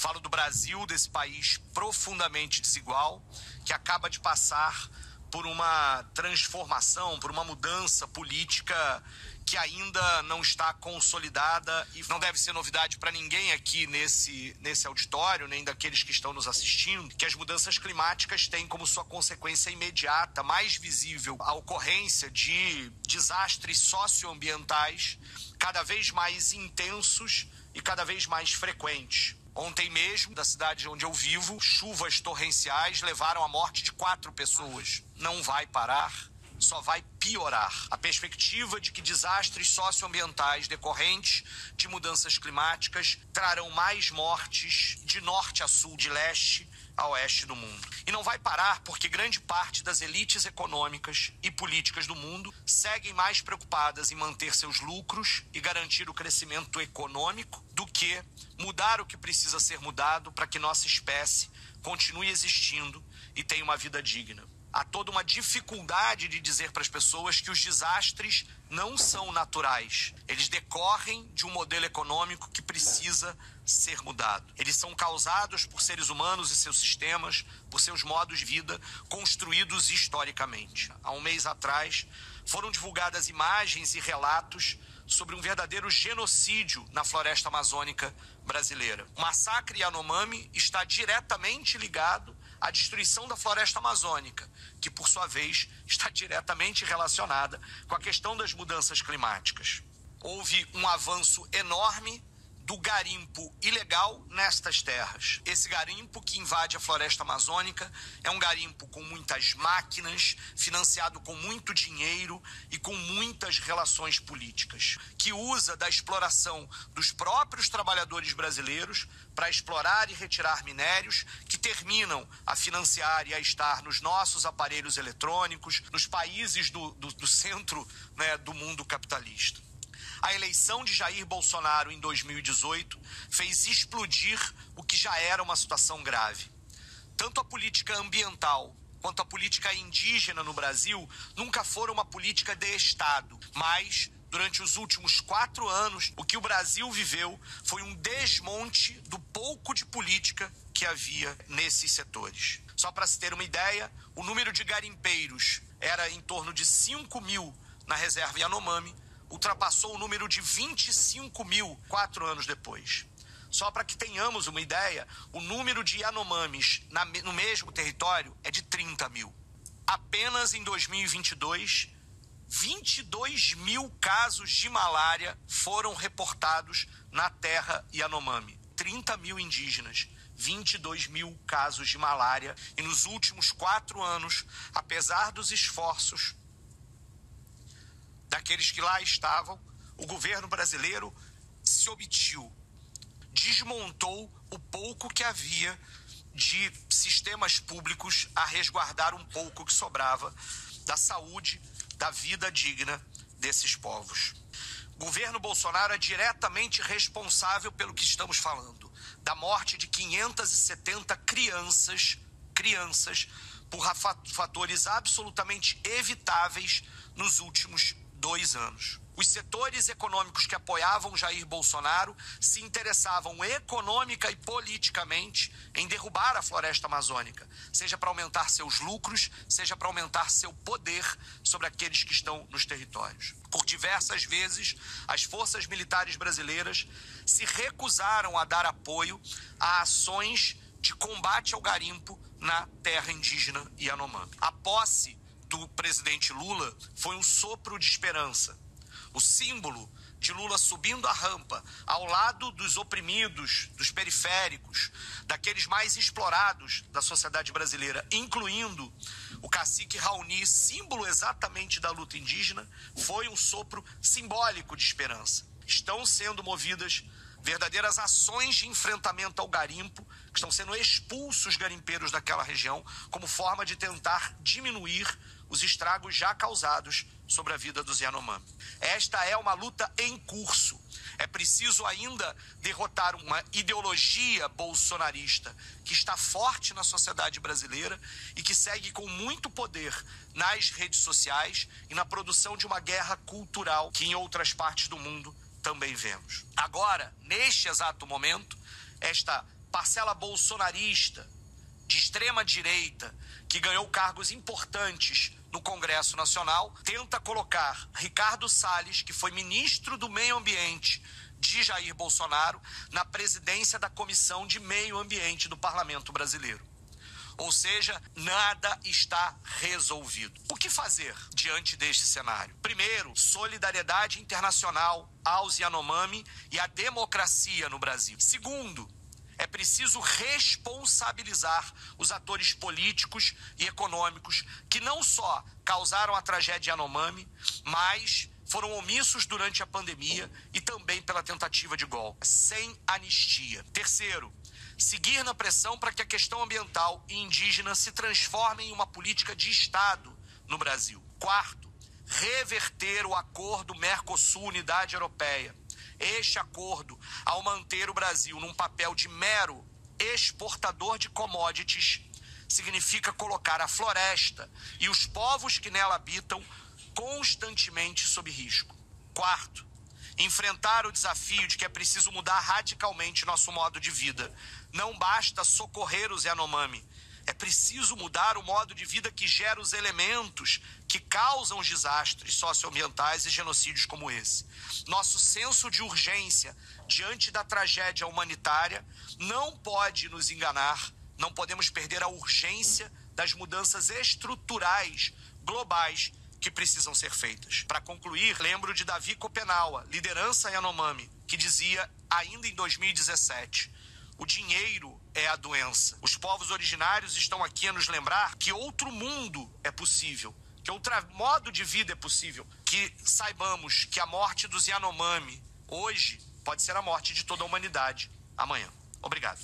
Falo do Brasil, desse país profundamente desigual, que acaba de passar por uma transformação, por uma mudança política que ainda não está consolidada e não deve ser novidade para ninguém aqui nesse auditório, nem daqueles que estão nos assistindo, que as mudanças climáticas têm como sua consequência imediata, mais visível, a ocorrência de desastres socioambientais cada vez mais intensos e cada vez mais frequentes. Ontem mesmo, da cidade onde eu vivo, chuvas torrenciais levaram à morte de 4 pessoas. Não vai parar, só vai piorar. A perspectiva de que desastres socioambientais decorrentes de mudanças climáticas trarão mais mortes de norte a sul, de leste a oeste do mundo. E não vai parar porque grande parte das elites econômicas e políticas do mundo seguem mais preocupadas em manter seus lucros e garantir o crescimento econômico do que mudar o que precisa ser mudado para que nossa espécie continue existindo e tenha uma vida digna. Há toda uma dificuldade de dizer para as pessoas que os desastres não são naturais. Eles decorrem de um modelo econômico que precisa ser mudado. Eles são causados por seres humanos e seus sistemas, por seus modos de vida construídos historicamente. Há um mês atrás, foram divulgadas imagens e relatos sobre um verdadeiro genocídio na floresta amazônica brasileira. O massacre Yanomami está diretamente ligado à destruição da floresta amazônica, que, por sua vez, está diretamente relacionada com a questão das mudanças climáticas. Houve um avanço enorme do garimpo ilegal nestas terras. Esse garimpo que invade a floresta amazônica é um garimpo com muitas máquinas, financiado com muito dinheiro e com muitas relações políticas, que usa da exploração dos próprios trabalhadores brasileiros para explorar e retirar minérios que terminam a financiar e a estar nos nossos aparelhos eletrônicos, nos países do centro, né, do mundo capitalista. A eleição de Jair Bolsonaro em 2018 fez explodir o que já era uma situação grave. Tanto a política ambiental quanto a política indígena no Brasil nunca foram uma política de Estado, mas durante os últimos 4 anos, o que o Brasil viveu foi um desmonte do pouco de política que havia nesses setores. Só para se ter uma ideia, o número de garimpeiros era em torno de 5 mil na reserva Yanomami, ultrapassou o número de 25 mil 4 anos depois. Só para que tenhamos uma ideia, o número de Yanomamis no mesmo território é de 30 mil. Apenas em 2022, 22 mil casos de malária foram reportados na terra Yanomami. 30 mil indígenas, 22 mil casos de malária. E nos últimos 4 anos, apesar dos esforços daqueles que lá estavam, o governo brasileiro se omitiu, desmontou o pouco que havia de sistemas públicos a resguardar um pouco que sobrava da saúde, da vida digna desses povos. O governo Bolsonaro é diretamente responsável pelo que estamos falando, da morte de 570 crianças por fatores absolutamente evitáveis nos últimos 2 anos. Os setores econômicos que apoiavam Jair Bolsonaro se interessavam econômica e politicamente em derrubar a floresta amazônica, seja para aumentar seus lucros, seja para aumentar seu poder sobre aqueles que estão nos territórios. Por diversas vezes, as forças militares brasileiras se recusaram a dar apoio a ações de combate ao garimpo na terra indígena Yanomami. A posse do presidente Lula foi um sopro de esperança. O símbolo de Lula subindo a rampa ao lado dos oprimidos, dos periféricos, daqueles mais explorados da sociedade brasileira, incluindo o cacique Raoni, símbolo exatamente da luta indígena, foi um sopro simbólico de esperança. Estão sendo movidas verdadeiras ações de enfrentamento ao garimpo, que estão sendo expulsos garimpeiros daquela região como forma de tentar diminuir os estragos já causados sobre a vida dos Yanomami. Esta é uma luta em curso. É preciso ainda derrotar uma ideologia bolsonarista que está forte na sociedade brasileira e que segue com muito poder nas redes sociais e na produção de uma guerra cultural que em outras partes do mundo também vemos. Agora, neste exato momento, esta parcela bolsonarista, de extrema direita, que ganhou cargos importantes no Congresso Nacional, tenta colocar Ricardo Salles, que foi ministro do Meio Ambiente de Jair Bolsonaro, na presidência da Comissão de Meio Ambiente do Parlamento Brasileiro. Ou seja, nada está resolvido. O que fazer diante deste cenário? Primeiro, solidariedade internacional aos Yanomami e à democracia no Brasil. Segundo, é preciso responsabilizar os atores políticos e econômicos que não só causaram a tragédia Yanomami, mas foram omissos durante a pandemia e também pela tentativa de golpe, sem anistia. Terceiro, seguir na pressão para que a questão ambiental e indígena se transforme em uma política de Estado no Brasil. Quarto, reverter o acordo Mercosul-Unidade Europeia. Este acordo, ao manter o Brasil num papel de mero exportador de commodities, significa colocar a floresta e os povos que nela habitam constantemente sob risco. Quarto, enfrentar o desafio de que é preciso mudar radicalmente nosso modo de vida. Não basta socorrer os Yanomami. É preciso mudar o modo de vida que gera os elementos que causam os desastres socioambientais e genocídios como esse. Nosso senso de urgência diante da tragédia humanitária não pode nos enganar. Não podemos perder a urgência das mudanças estruturais globais que precisam ser feitas. Para concluir, lembro de Davi Kopenawa, liderança Yanomami, que dizia ainda em 2017: o dinheiro é a doença. Os povos originários estão aqui a nos lembrar que outro mundo é possível, que outro modo de vida é possível, que saibamos que a morte dos Yanomami hoje pode ser a morte de toda a humanidade amanhã. Obrigado.